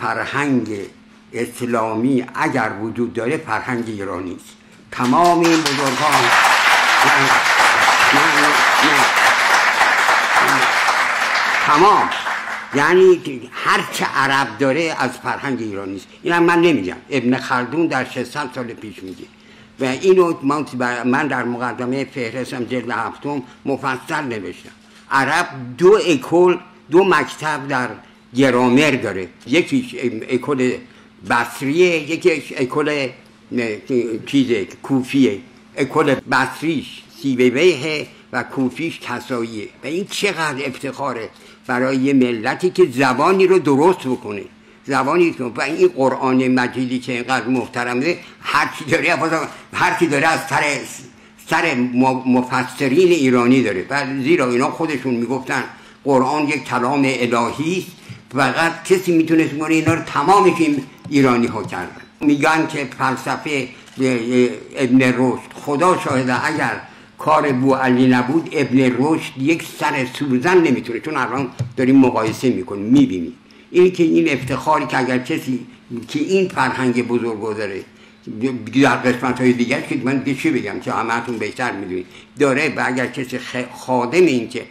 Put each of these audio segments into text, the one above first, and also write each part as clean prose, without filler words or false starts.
فرهنگ اسلامی اگر وجود داره فرهنگ ایرانی است. تمام این بزرگان تمام، یعنی هر چه عرب داره از فرهنگ ایرانی است. اینم من نمیگم، ابن خلدون در 600 سال پیش میگه و اینو من در مقدمه فهرستم جلد 7 مفصل نوشتم. عرب دو مکتب در گرامر داره، یکیش اکل بصریه، یکیش اکل کوفیه. اکل بصریش سیبویه و کوفیش کساییه و این چقدر افتخاره برای یه ملتی که زبانی رو درست بکنه، زبانی و این قرآن مجیدی که اینقدر محترمه، هر کی داره از سر مفسرین ایرانی داره. زیرا اینا خودشون میگفتن قرآن یک کلام الهی است، فقط کسی میتونست کنه اینا رو تمامش ایرانی ها کردن. میگن که فلسفه ابن رشد، خدا شاهده اگر کار بوعلی نبود ابن رشد یک سر سوزن نمیتونه، چون الان داریم مقایسه میکنیم میبینیم این افتخاری که اگر کسی که این فرهنگ بزرگ داره در قسمت های دیگر که من دیگه چی بگم که همه‌تون بهتر میدونید داره، و اگر کسی خادم این که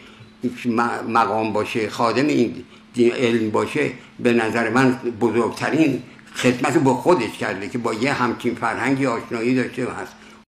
مقام باشه، خادم این علم باشه، به نظر من بزرگترین خدمت با خودش کرده که با یه همچین فرهنگی آشنایی داشته و هست.